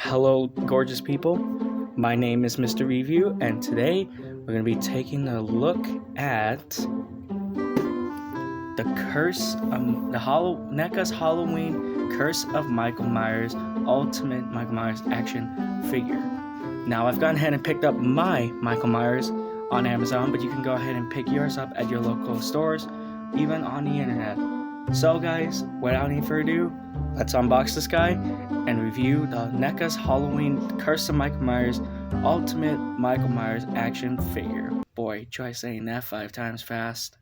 Hello, gorgeous people. My name is Mr. Review, and today we're going to be taking a look at the NECA's Halloween Curse of Michael Myers Ultimate Michael Myers action figure. Now, I've gone ahead and picked up my Michael Myers on Amazon, but you can go ahead and pick yours up at your local stores, even on the internet. So, guys, without any further ado, let's unbox this guy and review the NECA's Halloween Curse of Michael Myers Ultimate Michael Myers action figure. Boy, try saying that 5 times fast.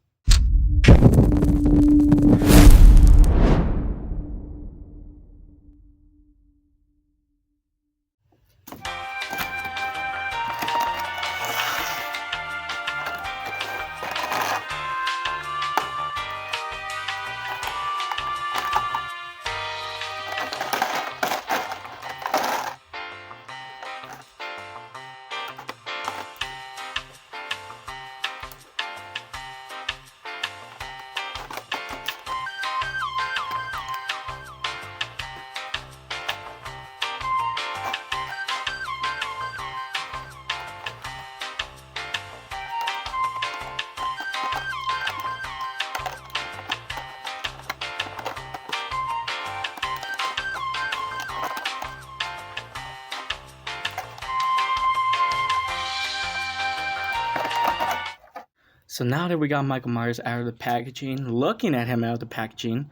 So now that we got Michael Myers out of the packaging, looking at him out of the packaging,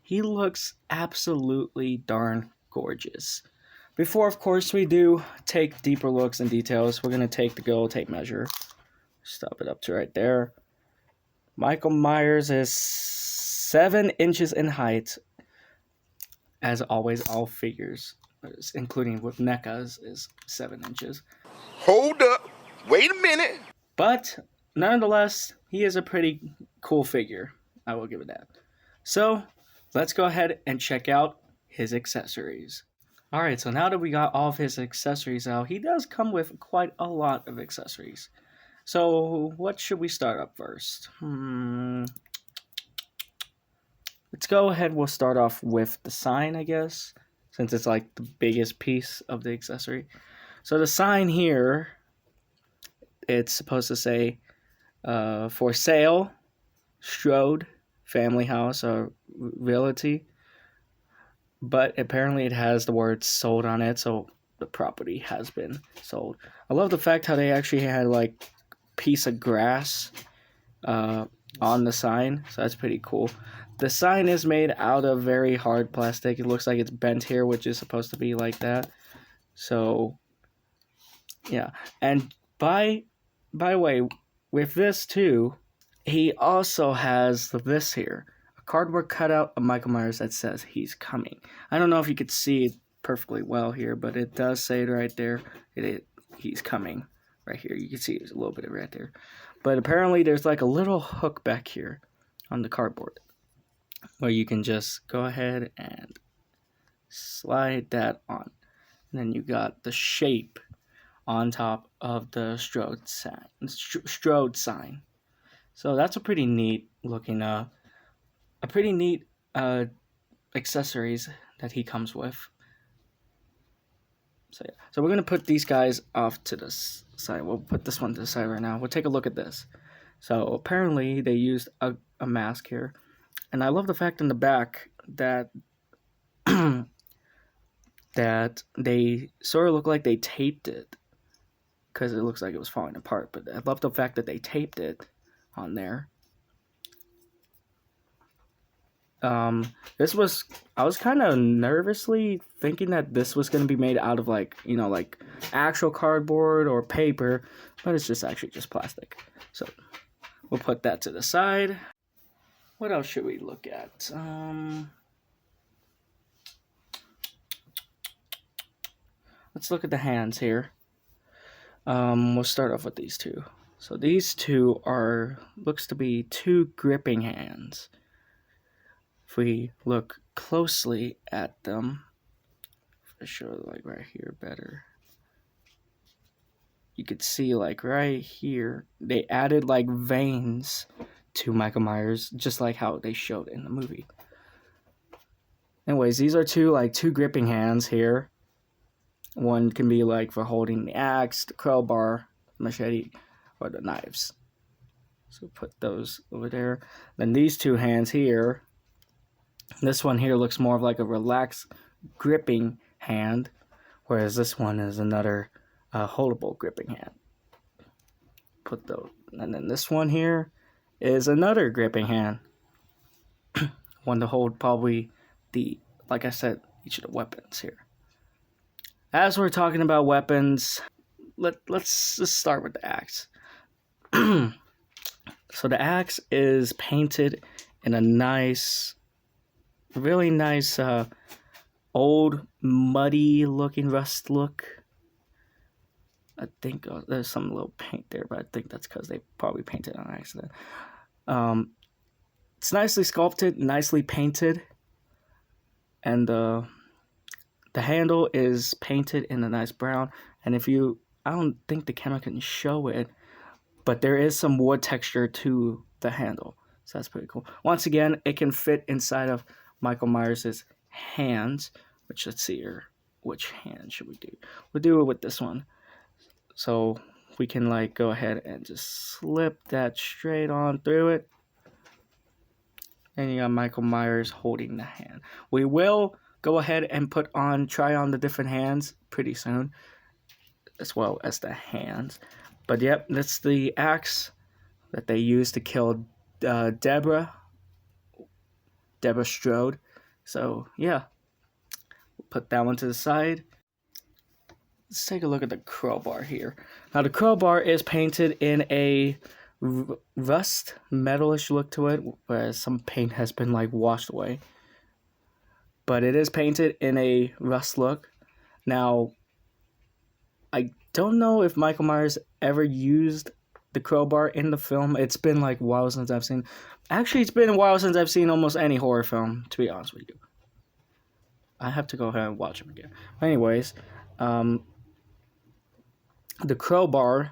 he looks absolutely darn gorgeous. Before, of course, we do take deeper looks and details, we're going to take the gold tape measure. Stop it up to right there. Michael Myers is 7 inches in height. As always, all figures, including with NECA's, is 7 inches. Hold up. Wait a minute. But nonetheless, he is a pretty cool figure. I will give it that. So, let's go ahead and check out his accessories. Alright, so now that we got all of his accessories out, he does come with quite a lot of accessories. So, what should we start up first? Let's go ahead, we'll start off with the sign, I guess, since it's like the biggest piece of the accessory. So the sign here, it's supposed to say, for sale, Strode Family House or Realty, but apparently it has the word sold on it, so the property has been sold. I love the fact how they actually had like a piece of grass on the sign, so that's pretty cool. The sign is made out of very hard plastic. It looks like it's bent here, which is supposed to be like that. So yeah, and by the way, with this too, he also has this here, a cardboard cutout of Michael Myers that says he's coming. I don't know if you could see it perfectly well here, but it does say it right there. He's coming right here. You can see there's a little bit of right there. But apparently there's like a little hook back here on the cardboard where you can just go ahead and slide that on. And then you got the shape on top of the Strode sign. So that's a pretty neat looking, accessories that he comes with. So yeah, so we're gonna put these guys off to the side. We'll put this one to the side right now. We'll take a look at this. So apparently they used a mask here, and I love the fact in the back that that they sort of look like they taped it, because it looks like it was falling apart, but I love the fact that they taped it on there. I was kind of nervously thinking that this was going to be made out of like actual cardboard or paper, but it's just actually just plastic. So we'll put that to the side. What else should we look at? Let's look at the hands here. We'll start off with these two. So these two looks to be 2 gripping hands. If we look closely at them, for sure, like right here better, you could see like right here, they added like veins to Michael Myers, just like how they showed in the movie. Anyways, these are two gripping hands here. One can be like for holding the axe, the crowbar, machete, or the knives. So put those over there. Then these two hands here, this one here looks more of like a relaxed gripping hand, whereas this one is another holdable gripping hand. Put those, and then this one here is another gripping hand. One to hold probably like I said, each of the weapons here. As we're talking about weapons, let's just start with the axe. So the axe is painted in a nice, really nice, old, muddy looking rust look. I think there's some little paint there, but I think that's because they probably painted on accident. It's nicely sculpted, nicely painted, and the handle is painted in a nice brown. And I don't think the camera can show it, but there is some wood texture to the handle, so that's pretty cool. Once again, it can fit inside of Michael Myers' hands, which let's see here. Which hand should we do? We'll do it with this one. So we can like go ahead and just slip that straight on through it. And you got Michael Myers holding the hand. We will go ahead and try on the different hands pretty soon, as well as the hands. But yep, that's the axe that they used to kill Deborah Strode. So yeah, we'll put that one to the side. Let's take a look at the crowbar here. Now the crowbar is painted in a rust metalish look to it, whereas some paint has been like washed away. But it is painted in a rust look. Now, I don't know if Michael Myers ever used the crowbar in the film. It's been like a while since I've seen. Actually, it's been a while since I've seen almost any horror film, to be honest with you. I have to go ahead and watch them again. Anyways, the crowbar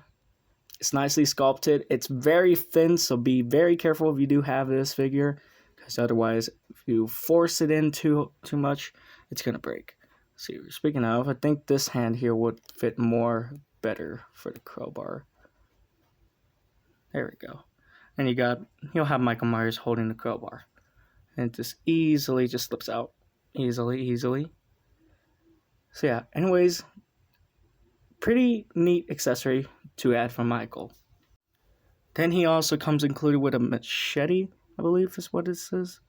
is nicely sculpted. It's very thin, so be very careful if you do have this figure, because otherwise, if you force it in too much, it's gonna break. See, speaking of, I think this hand here would fit better for the crowbar. There we go. And you'll have Michael Myers holding the crowbar, and it just easily just slips out, easily. So yeah. Anyways, pretty neat accessory to add from Michael. Then he also comes included with a machete, I believe is what it says.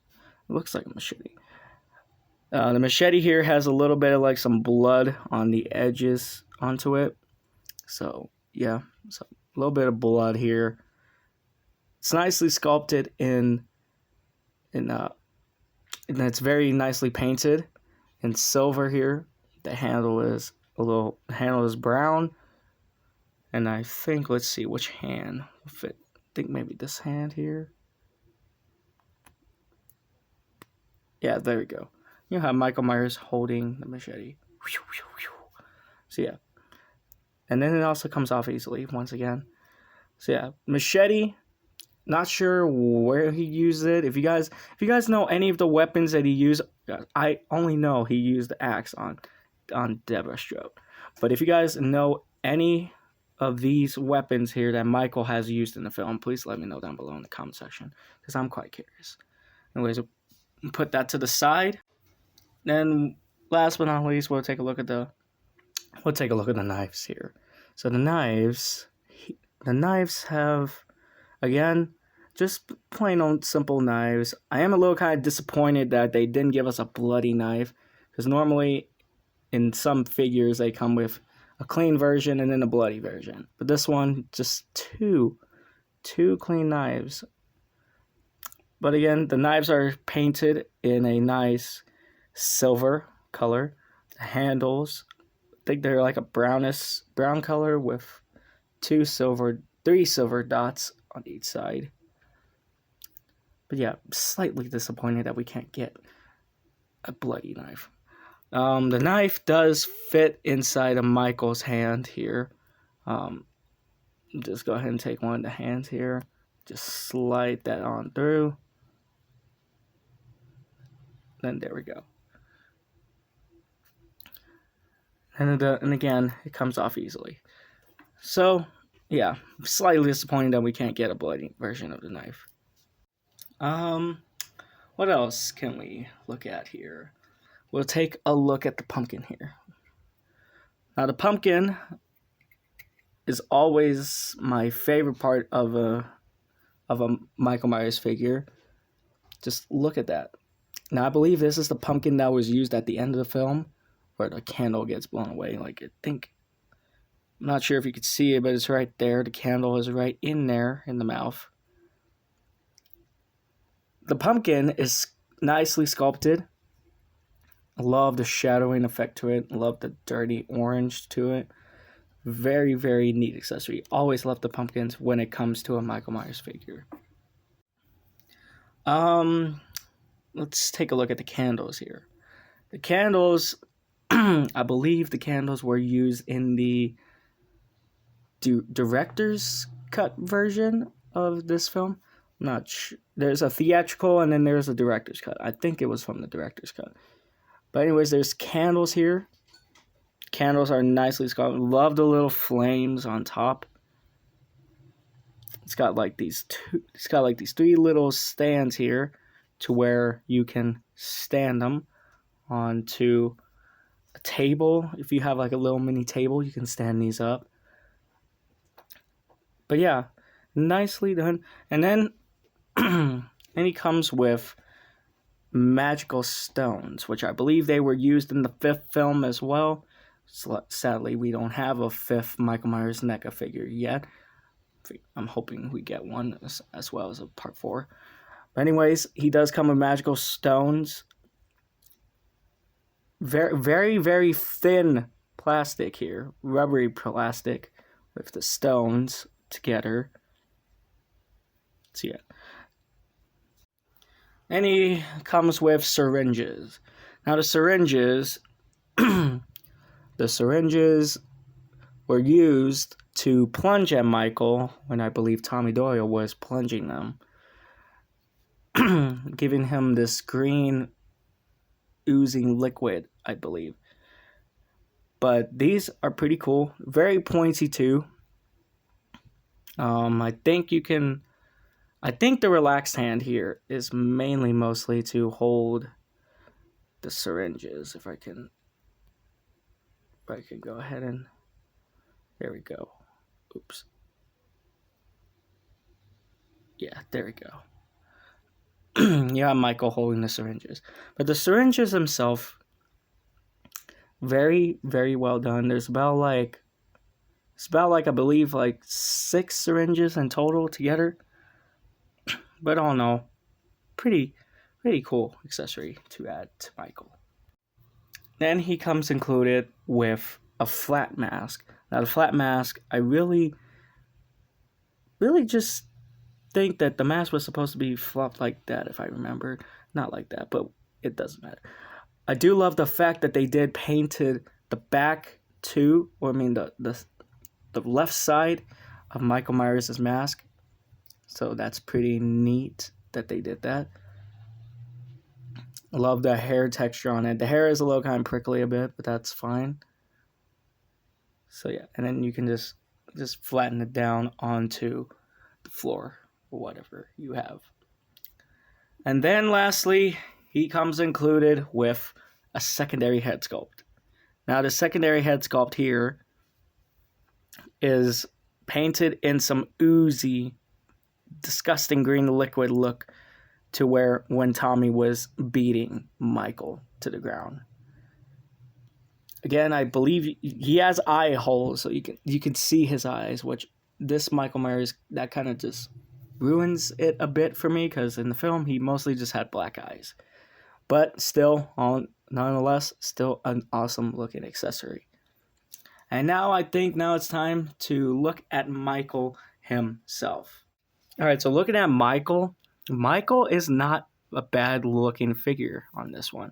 It looks like a machete. The machete here has a little bit of like some blood on the edges onto it. So yeah, so a little bit of blood here. It's nicely sculpted and it's very nicely painted in silver here. The handle is brown. And I think, let's see, which hand will fit. I think maybe this hand here. Yeah, there we go. You have Michael Myers holding the machete. So yeah. And then it also comes off easily, once again. So yeah, machete. Not sure where he used it. If you guys know any of the weapons that he used, I only know he used the axe on Deborah Strode. But if you guys know any of these weapons here that Michael has used in the film, please let me know down below in the comment section, because I'm quite curious. Anyways, we'll put that to the side. Then last but not least, we'll take a look at the knives here. So the knives have, again, just plain old simple knives. I am a little kind of disappointed that they didn't give us a bloody knife, because normally in some figures they come with a clean version and then a bloody version. But this one, just two clean knives. But again, the knives are painted in a nice silver color. The handles, I think they're like a brown color with three silver dots on each side. But yeah, slightly disappointed that we can't get a bloody knife. The knife does fit inside of Michael's hand here. Just go ahead and take one of the hands here. Just slide that on through. Then there we go. And again, it comes off easily. So, yeah, slightly disappointing that we can't get a bloody version of the knife. What else can we look at here? We'll take a look at the pumpkin here. Now, the pumpkin is always my favorite part of a Michael Myers figure. Just look at that. Now, I believe this is the pumpkin that was used at the end of the film, where the candle gets blown away. Like, I'm not sure if you could see it, but it's right there. The candle is right in there in the mouth. The pumpkin is nicely sculpted. I love the shadowing effect to it. I love the dirty orange to it. Very, very neat accessory. Always love the pumpkins when it comes to a Michael Myers figure. Let's take a look at the candles here. The candles, I believe the candles were used in the director's cut version of this film. I'm not sure. There's a theatrical and then there's a director's cut. I think it was from the director's cut. But anyways, there's candles here. Candles are nicely sculpted. Love the little flames on top. It's got like these three little stands here to where you can stand them onto a table. If you have like a little mini table, you can stand these up. But yeah, nicely done. And then and he comes with magical stones, which I believe they were used in the 5th film as well. Sadly, we don't have a 5th Michael Myers NECA figure yet. I'm hoping we get one as well as a part 4. But anyways, he does come with magical stones. Very, very, very thin plastic here. Rubbery plastic with the stones together. So yeah. And he comes with syringes. Now the syringes were used to plunge at Michael when I believe Tommy Doyle was plunging them, giving him this green oozing liquid, I believe. But these are pretty cool. Very pointy too. I think the relaxed hand here is mostly to hold the syringes. If I can go ahead and, there we go. Oops. Yeah, there we go. You have Michael holding the syringes. But the syringes themselves, very, very well done. There's about I believe 6 syringes in total together. But all in all, pretty cool accessory to add to Michael. Then he comes included with a flat mask. Now the flat mask, I really just think that the mask was supposed to be flopped like that, if I remember. Not like that, but it doesn't matter. I do love the fact that they did painted the back too, or I mean the left side of Michael Myers' mask. So that's pretty neat that they did that. I love the hair texture on it. The hair is a little kind of prickly a bit, but that's fine. So yeah, and then you can just flatten it down onto the floor or whatever you have. And then lastly, he comes included with a secondary head sculpt. Now the secondary head sculpt here is painted in some oozy, disgusting green liquid look to where when Tommy was beating Michael to the ground. Again, I believe he has eye holes, so you can see his eyes, which this Michael Myers, that kind of just ruins it a bit for me, because in the film he mostly just had black eyes. But still, nonetheless, still an awesome looking accessory. And now I think it's time to look at Michael himself. Alright, so looking at Michael is not a bad looking figure on this one.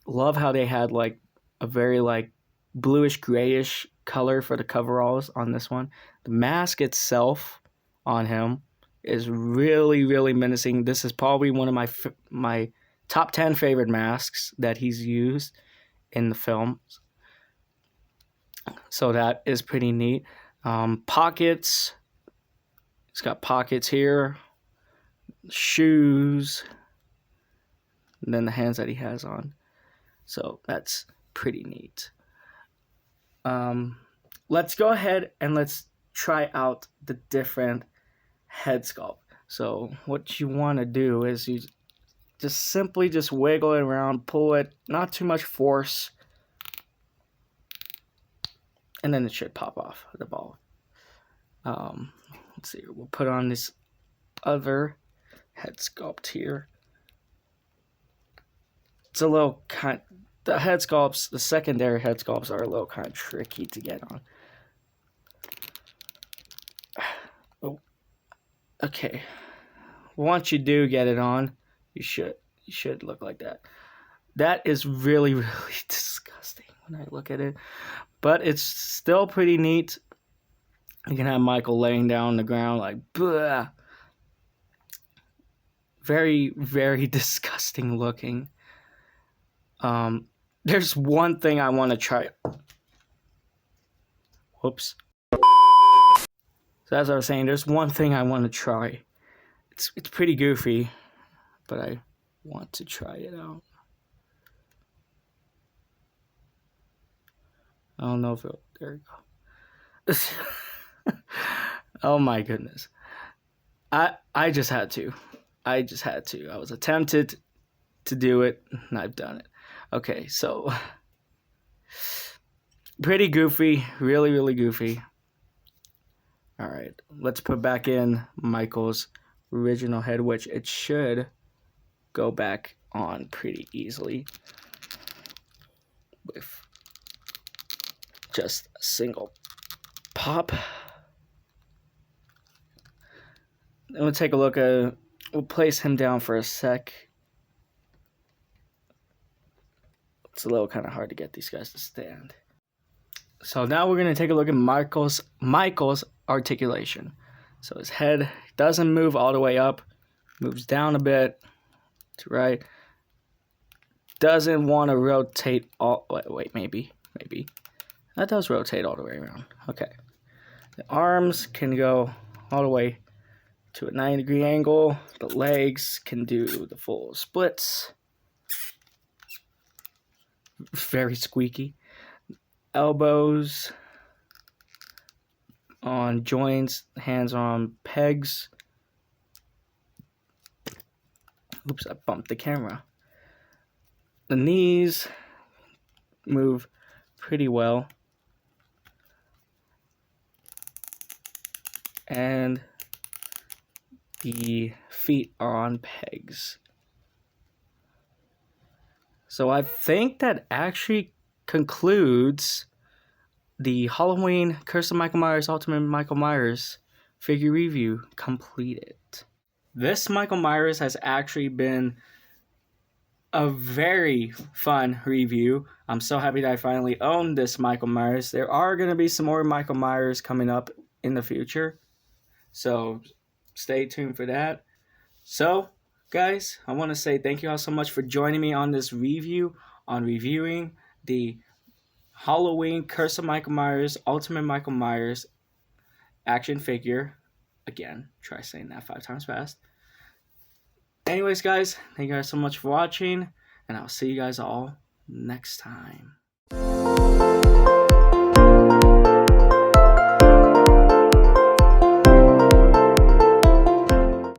Love how they had a very bluish grayish color for the coveralls on this one. The mask itself on him is really, really menacing. This is probably one of my top 10 favorite masks that he's used in the film. So that is pretty neat. Pockets. It's got pockets here. Shoes. And then the hands that he has on. So that's pretty neat. Let's go ahead and let's try out the different head sculpt. So what you want to do is you just simply just wiggle it around, pull it, not too much force, and then it should pop off the ball. Let's see, we'll put on this other head sculpt here. It's a little the head sculpts, the secondary head sculpts are a little kind of tricky to get on. Oh, okay. Once you do get it on, you should look like that. That is really, really disgusting when I look at it, but it's still pretty neat. You can have Michael laying down on the ground like, bleh. Very, very disgusting looking. There's one thing I want to try. Whoops. So as I was saying, there's one thing I want to try. It's pretty goofy, but I want to try it out. I don't know if it'll... There we go. Oh my goodness. I just had to. I was tempted to do it, and I've done it. Okay, so pretty goofy, really, really goofy. All right, let's put back in Michael's original head, which it should go back on pretty easily with just a single pop. Then we'll take a look at, we'll place him down for a sec. It's a little kind of hard to get these guys to stand. So now we're going to take a look at Michael's articulation. So his head doesn't move all the way up, moves down a bit to right. Doesn't want to rotate all, wait, maybe. That does rotate all the way around. Okay. The arms can go all the way to a 90-degree angle. The legs can do the full splits. Very squeaky. Elbows on joints, hands on pegs. Oops, I bumped the camera. The knees move pretty well. And the feet are on pegs. So I think that actually concludes the Halloween Curse of Michael Myers Ultimate Michael Myers figure review completed. This Michael Myers has actually been a very fun review. I'm so happy that I finally own this Michael Myers. There are going to be some more Michael Myers coming up in the future, so stay tuned for that. So guys, I want to say thank you all so much for joining me on this review on reviewing the Halloween Curse of Michael Myers Ultimate Michael Myers action figure. Again, try saying that 5 times fast. Anyways, guys, thank you guys so much for watching, and I'll see you guys all next time.